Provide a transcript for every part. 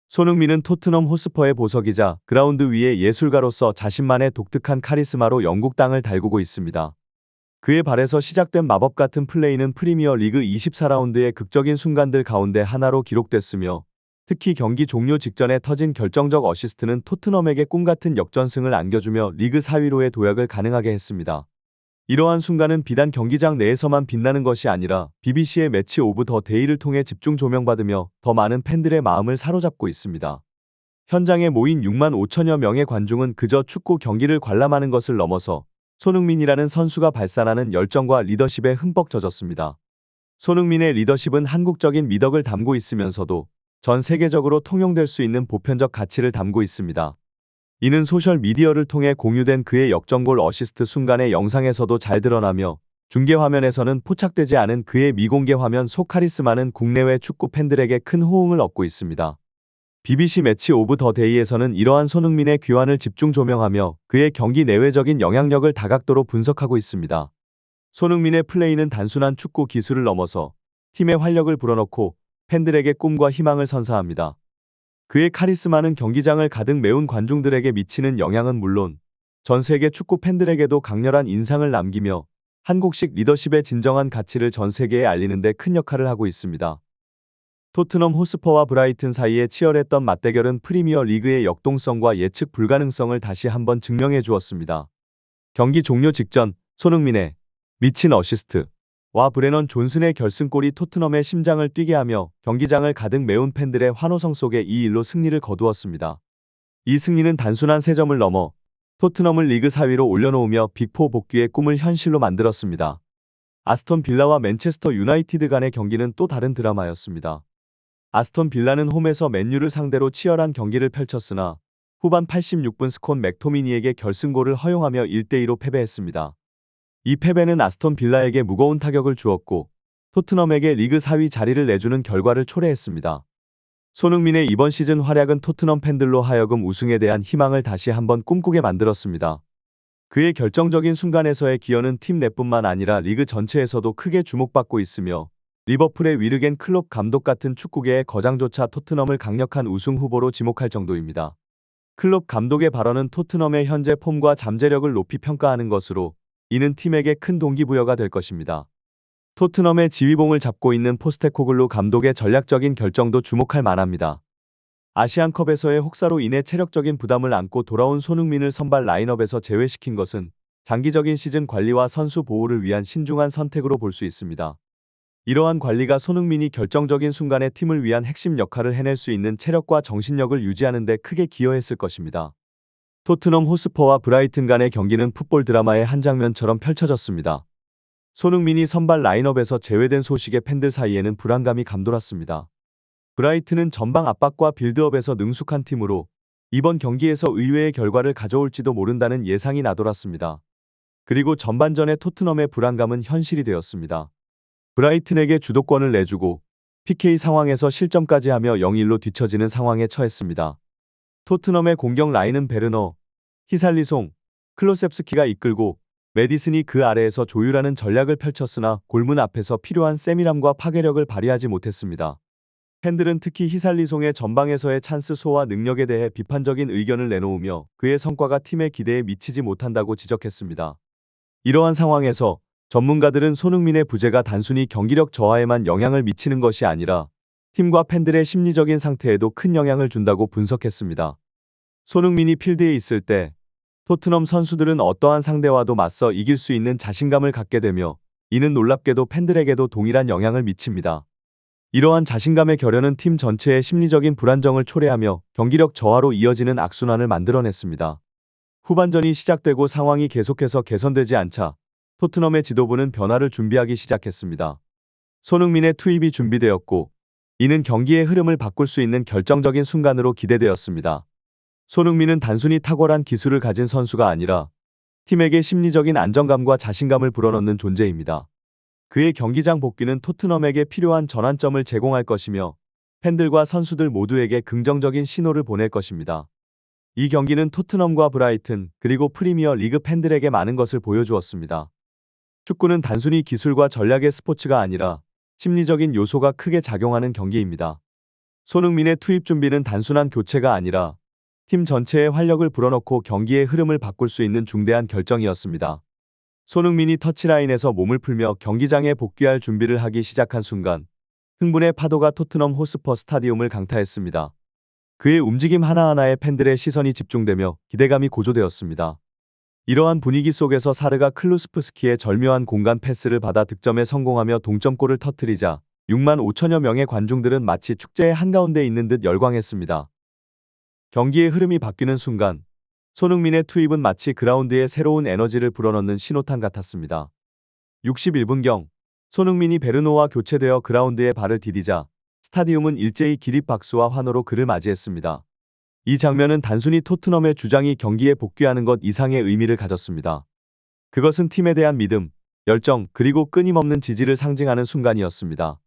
손흥민은 토트넘 호스퍼의 보석이자 그라운드 위의 예술가로서 자신만의 독특한 카리스마로 영국 땅을 달구고 있습니다. 그의 발에서 시작된 마법 같은 플레이는 프리미어 리그 24라운드의 극적인 순간들 가운데 하나로 기록됐으며, 특히 경기 종료 직전에 터진 결정적 어시스트는 토트넘에게 꿈같은 역전승을 안겨주며 리그 4위로의 도약을 가능하게 했습니다. 이러한 순간은 비단 경기장 내에서만 빛나는 것이 아니라 BBC의 매치 오브 더 데이를 통해 집중 조명받으며 더 많은 팬들의 마음을 사로잡고 있습니다. 현장에 모인 6만 5천여 명의 관중은 그저 축구 경기를 관람하는 것을 넘어서 손흥민이라는 선수가 발산하는 열정과 리더십에 흠뻑 젖었습니다. 손흥민의 리더십은 한국적인 미덕을 담고 있으면서도 전 세계적으로 통용될 수 있는 보편적 가치를 담고 있습니다. 이는 소셜미디어를 통해 공유된 그의 역전골 어시스트 순간의 영상에서도 잘 드러나며, 중계화면에서는 포착되지 않은 그의 미공개 화면 속 카리스마는 국내외 축구 팬들에게 큰 호응을 얻고 있습니다. BBC 매치 오브 더 데이에서는 이러한 손흥민의 귀환을 집중 조명하며 그의 경기 내외적인 영향력을 다각도로 분석하고 있습니다. 손흥민의 플레이는 단순한 축구 기술을 넘어서 팀의 활력을 불어넣고 팬들에게 꿈과 희망을 선사합니다. 그의 카리스마는 경기장을 가득 메운 관중들에게 미치는 영향은 물론 전 세계 축구 팬들에게도 강렬한 인상을 남기며 한국식 리더십의 진정한 가치를 전 세계에 알리는 데 큰 역할을 하고 있습니다. 토트넘 호스퍼와 브라이튼 사이에 치열했던 맞대결은 프리미어 리그의 역동성과 예측 불가능성을 다시 한번 증명해 주었습니다. 경기 종료 직전 손흥민의 미친 어시스트 와 브레넌 존슨의 결승골이 토트넘의 심장을 뛰게 하며 경기장을 가득 메운 팬들의 환호성 속에 2-1로 승리를 거두었습니다. 이 승리는 단순한 3점을 넘어 토트넘을 리그 4위로 올려놓으며 빅4 복귀의 꿈을 현실로 만들었습니다. 아스톤 빌라와 맨체스터 유나이티드 간의 경기는 또 다른 드라마였습니다. 아스톤 빌라는 홈에서 맨유를 상대로 치열한 경기를 펼쳤으나 후반 86분 스콘 맥토미니에게 결승골을 허용하며 1-2로 패배했습니다. 이 패배는 아스톤 빌라에게 무거운 타격을 주었고 토트넘에게 리그 4위 자리를 내주는 결과를 초래했습니다. 손흥민의 이번 시즌 활약은 토트넘 팬들로 하여금 우승에 대한 희망을 다시 한번 꿈꾸게 만들었습니다. 그의 결정적인 순간에서의 기여는 팀 내뿐만 아니라 리그 전체에서도 크게 주목받고 있으며, 리버풀의 위르겐 클롭 감독 같은 축구계의 거장조차 토트넘을 강력한 우승 후보로 지목할 정도입니다. 클롭 감독의 발언은 토트넘의 현재 폼과 잠재력을 높이 평가하는 것으로, 이는 팀에게 큰 동기부여가 될 것입니다. 토트넘의 지휘봉을 잡고 있는 포스테코글루 감독의 전략적인 결정도 주목할 만합니다. 아시안컵에서의 혹사로 인해 체력적인 부담을 안고 돌아온 손흥민을 선발 라인업에서 제외시킨 것은 장기적인 시즌 관리와 선수 보호를 위한 신중한 선택으로 볼 수 있습니다. 이러한 관리가 손흥민이 결정적인 순간에 팀을 위한 핵심 역할을 해낼 수 있는 체력과 정신력을 유지하는 데 크게 기여했을 것입니다. 토트넘 호스퍼와 브라이튼 간의 경기는 풋볼 드라마의 한 장면처럼 펼쳐졌습니다. 손흥민이 선발 라인업에서 제외된 소식에 팬들 사이에는 불안감이 감돌았습니다. 브라이튼은 전방 압박과 빌드업에서 능숙한 팀으로 이번 경기에서 의외의 결과를 가져올지도 모른다는 예상이 나돌았습니다. 그리고 전반전의 토트넘의 불안감은 현실이 되었습니다. 브라이튼에게 주도권을 내주고 PK 상황에서 실점까지 하며 0-1로 뒤처지는 상황에 처했습니다. 토트넘의 공격 라인은 베르너, 히살리송, 클로셉스키가 이끌고 메디슨이 그 아래에서 조율하는 전략을 펼쳤으나 골문 앞에서 필요한 세밀함과 파괴력을 발휘하지 못했습니다. 팬들은 특히 히살리송의 전방에서의 찬스 소화 능력에 대해 비판적인 의견을 내놓으며 그의 성과가 팀의 기대에 미치지 못한다고 지적했습니다. 이러한 상황에서 전문가들은 손흥민의 부재가 단순히 경기력 저하에만 영향을 미치는 것이 아니라 팀과 팬들의 심리적인 상태에도 큰 영향을 준다고 분석했습니다. 손흥민이 필드에 있을 때 토트넘 선수들은 어떠한 상대와도 맞서 이길 수 있는 자신감을 갖게 되며, 이는 놀랍게도 팬들에게도 동일한 영향을 미칩니다. 이러한 자신감의 결여는 팀 전체의 심리적인 불안정을 초래하며 경기력 저하로 이어지는 악순환을 만들어냈습니다. 후반전이 시작되고 상황이 계속해서 개선되지 않자 토트넘의 지도부는 변화를 준비하기 시작했습니다. 손흥민의 투입이 준비되었고, 이는 경기의 흐름을 바꿀 수 있는 결정적인 순간으로 기대되었습니다. 손흥민은 단순히 탁월한 기술을 가진 선수가 아니라 팀에게 심리적인 안정감과 자신감을 불어넣는 존재입니다. 그의 경기장 복귀는 토트넘에게 필요한 전환점을 제공할 것이며 팬들과 선수들 모두에게 긍정적인 신호를 보낼 것입니다. 이 경기는 토트넘과 브라이튼 그리고 프리미어 리그 팬들에게 많은 것을 보여주었습니다. 축구는 단순히 기술과 전략의 스포츠가 아니라 심리적인 요소가 크게 작용하는 경기입니다. 손흥민의 투입 준비는 단순한 교체가 아니라 팀 전체의 활력을 불어넣고 경기의 흐름을 바꿀 수 있는 중대한 결정이었습니다. 손흥민이 터치라인에서 몸을 풀며 경기장에 복귀할 준비를 하기 시작한 순간 흥분의 파도가 토트넘 호스퍼 스타디움을 강타했습니다. 그의 움직임 하나하나에 팬들의 시선이 집중되며 기대감이 고조되었습니다. 이러한 분위기 속에서 사르가 클루스프스키의 절묘한 공간 패스를 받아 득점에 성공하며 동점골을 터뜨리자 6만 5천여 명의 관중들은 마치 축제의 한가운데 있는 듯 열광했습니다. 경기의 흐름이 바뀌는 순간 손흥민의 투입은 마치 그라운드에 새로운 에너지를 불어넣는 신호탄 같았습니다. 61분경 손흥민이 베르노와 교체되어 그라운드에 발을 디디자 스타디움은 일제히 기립박수와 환호로 그를 맞이했습니다. 이 장면은 단순히 토트넘의 주장이 경기에 복귀하는 것 이상의 의미를 가졌습니다. 그것은 팀에 대한 믿음, 열정, 그리고 끊임없는 지지를 상징하는 순간이었습니다.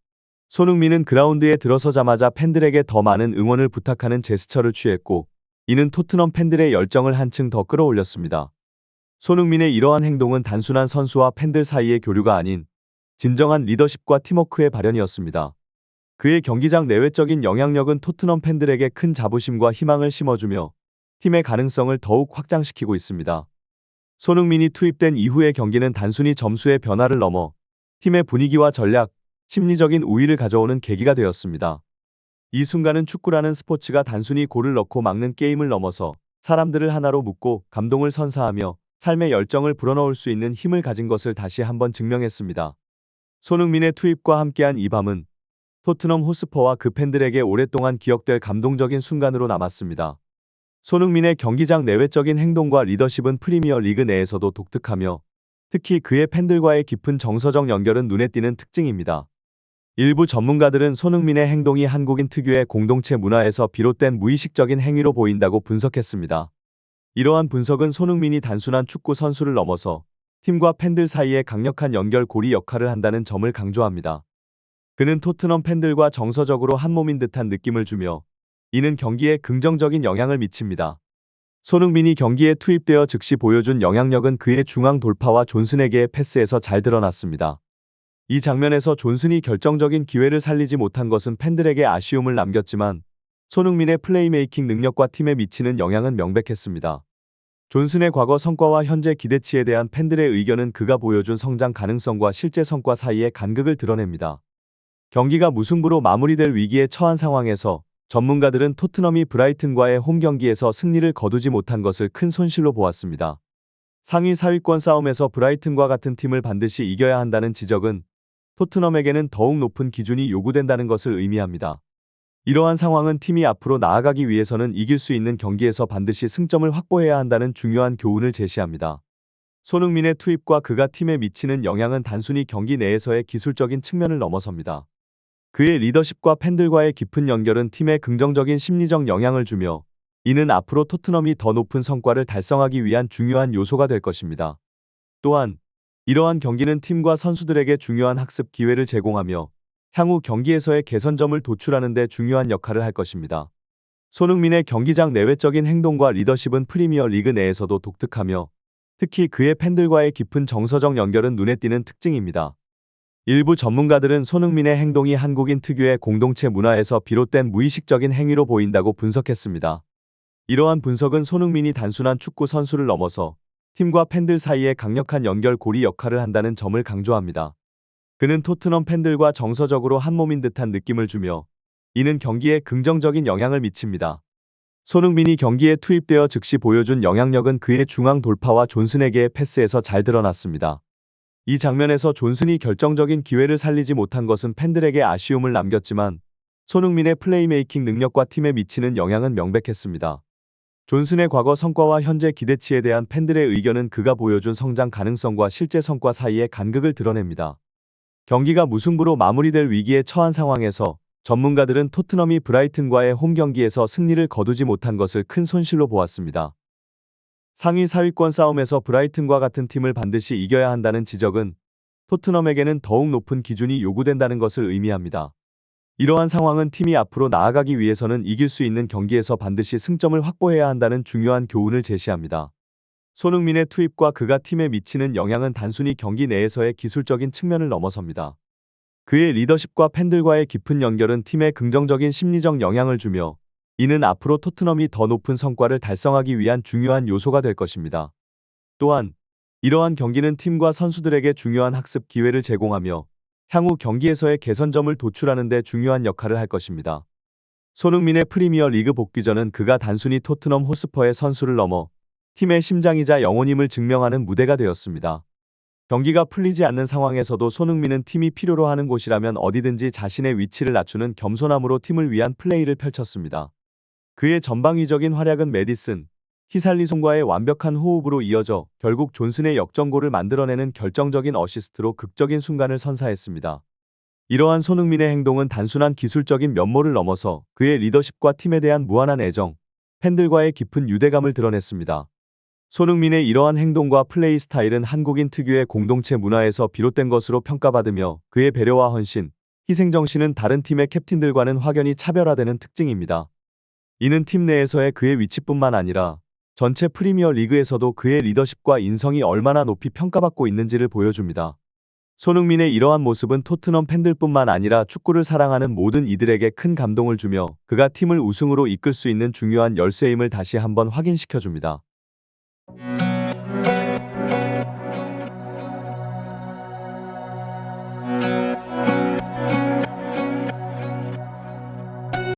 손흥민은 그라운드에 들어서자마자 팬들에게 더 많은 응원을 부탁하는 제스처를 취했고, 이는 토트넘 팬들의 열정을 한층 더 끌어올렸습니다. 손흥민의 이러한 행동은 단순한 선수와 팬들 사이의 교류가 아닌 진정한 리더십과 팀워크의 발현이었습니다. 그의 경기장 내외적인 영향력은 토트넘 팬들에게 큰 자부심과 희망을 심어주며 팀의 가능성을 더욱 확장시키고 있습니다. 손흥민이 투입된 이후의 경기는 단순히 점수의 변화를 넘어 팀의 분위기와 전략, 심리적인 우위를 가져오는 계기가 되었습니다. 이 순간은 축구라는 스포츠가 단순히 골을 넣고 막는 게임을 넘어서 사람들을 하나로 묶고 감동을 선사하며 삶의 열정을 불어넣을 수 있는 힘을 가진 것을 다시 한번 증명했습니다. 손흥민의 투입과 함께한 이 밤은 토트넘 호스퍼와 그 팬들에게 오랫동안 기억될 감동적인 순간으로 남았습니다. 손흥민의 경기장 내외적인 행동과 리더십은 프리미어 리그 내에서도 독특하며 특히 그의 팬들과의 깊은 정서적 연결은 눈에 띄는 특징입니다. 일부 전문가들은 손흥민의 행동이 한국인 특유의 공동체 문화에서 비롯된 무의식적인 행위로 보인다고 분석했습니다. 이러한 분석은 손흥민이 단순한 축구 선수를 넘어서 팀과 팬들 사이에 강력한 연결고리 역할을 한다는 점을 강조합니다. 그는 토트넘 팬들과 정서적으로 한몸인 듯한 느낌을 주며 이는 경기에 긍정적인 영향을 미칩니다. 손흥민이 경기에 투입되어 즉시 보여준 영향력은 그의 중앙 돌파와 존슨에게의 패스에서 잘 드러났습니다. 이 장면에서 존슨이 결정적인 기회를 살리지 못한 것은 팬들에게 아쉬움을 남겼지만 손흥민의 플레이메이킹 능력과 팀에 미치는 영향은 명백했습니다. 존슨의 과거 성과와 현재 기대치에 대한 팬들의 의견은 그가 보여준 성장 가능성과 실제 성과 사이의 간극을 드러냅니다. 경기가 무승부로 마무리될 위기에 처한 상황에서 전문가들은 토트넘이 브라이튼과의 홈 경기에서 승리를 거두지 못한 것을 큰 손실로 보았습니다. 상위 4위권 싸움에서 브라이튼과 같은 팀을 반드시 이겨야 한다는 지적은 토트넘에게는 더욱 높은 기준이 요구된다는 것을 의미합니다. 이러한 상황은 팀이 앞으로 나아가기 위해서는 이길 수 있는 경기에서 반드시 승점을 확보해야 한다는 중요한 교훈을 제시합니다. 손흥민의 투입과 그가 팀에 미치는 영향은 단순히 경기 내에서의 기술적인 측면을 넘어섭니다. 그의 리더십과 팬들과의 깊은 연결은 팀에 긍정적인 심리적 영향을 주며 이는 앞으로 토트넘이 더 높은 성과를 달성하기 위한 중요한 요소가 될 것입니다. 또한 이러한 경기는 팀과 선수들에게 중요한 학습 기회를 제공하며 향후 경기에서의 개선점을 도출하는 데 중요한 역할을 할 것입니다. 손흥민의 경기장 내외적인 행동과 리더십은 프리미어 리그 내에서도 독특하며 특히 그의 팬들과의 깊은 정서적 연결은 눈에 띄는 특징입니다. 일부 전문가들은 손흥민의 행동이 한국인 특유의 공동체 문화에서 비롯된 무의식적인 행위로 보인다고 분석했습니다. 이러한 분석은 손흥민이 단순한 축구 선수를 넘어서 팀과 팬들 사이에 강력한 연결고리 역할을 한다는 점을 강조합니다. 그는 토트넘 팬들과 정서적으로 한몸인 듯한 느낌을 주며 이는 경기에 긍정적인 영향을 미칩니다. 손흥민이 경기에 투입되어 즉시 보여준 영향력은 그의 중앙 돌파와 존슨에게의 패스에서 잘 드러났습니다. 이 장면에서 존슨이 결정적인 기회를 살리지 못한 것은 팬들에게 아쉬움을 남겼지만 손흥민의 플레이메이킹 능력과 팀에 미치는 영향은 명백했습니다. 존슨의 과거 성과와 현재 기대치에 대한 팬들의 의견은 그가 보여준 성장 가능성과 실제 성과 사이의 간극을 드러냅니다. 경기가 무승부로 마무리될 위기에 처한 상황에서 전문가들은 토트넘이 브라이튼과의 홈 경기에서 승리를 거두지 못한 것을 큰 손실로 보았습니다. 상위 4위권 싸움에서 브라이튼과 같은 팀을 반드시 이겨야 한다는 지적은 토트넘에게는 더욱 높은 기준이 요구된다는 것을 의미합니다. 이러한 상황은 팀이 앞으로 나아가기 위해서는 이길 수 있는 경기에서 반드시 승점을 확보해야 한다는 중요한 교훈을 제시합니다. 손흥민의 투입과 그가 팀에 미치는 영향은 단순히 경기 내에서의 기술적인 측면을 넘어섭니다. 그의 리더십과 팬들과의 깊은 연결은 팀에 긍정적인 심리적 영향을 주며 이는 앞으로 토트넘이 더 높은 성과를 달성하기 위한 중요한 요소가 될 것입니다. 또한 이러한 경기는 팀과 선수들에게 중요한 학습 기회를 제공하며 향후 경기에서의 개선점을 도출하는 데 중요한 역할을 할 것입니다. 손흥민의 프리미어 리그 복귀전은 그가 단순히 토트넘 호스퍼의 선수를 넘어 팀의 심장이자 영혼임을 증명하는 무대가 되었습니다. 경기가 풀리지 않는 상황에서도 손흥민은 팀이 필요로 하는 곳이라면 어디든지 자신의 위치를 낮추는 겸손함으로 팀을 위한 플레이를 펼쳤습니다. 그의 전방위적인 활약은 메디슨, 히살리송과의 완벽한 호흡으로 이어져 결국 존슨의 역전골을 만들어내는 결정적인 어시스트로 극적인 순간을 선사했습니다. 이러한 손흥민의 행동은 단순한 기술적인 면모를 넘어서 그의 리더십과 팀에 대한 무한한 애정, 팬들과의 깊은 유대감을 드러냈습니다. 손흥민의 이러한 행동과 플레이 스타일은 한국인 특유의 공동체 문화에서 비롯된 것으로 평가받으며 그의 배려와 헌신, 희생정신은 다른 팀의 캡틴들과는 확연히 차별화되는 특징입니다. 이는 팀 내에서의 그의 위치뿐만 아니라 전체 프리미어 리그에서도 그의 리더십과 인성이 얼마나 높이 평가받고 있는지를 보여줍니다. 손흥민의 이러한 모습은 토트넘 팬들뿐만 아니라 축구를 사랑하는 모든 이들에게 큰 감동을 주며 그가 팀을 우승으로 이끌 수 있는 중요한 열쇠임을 다시 한번 확인시켜줍니다.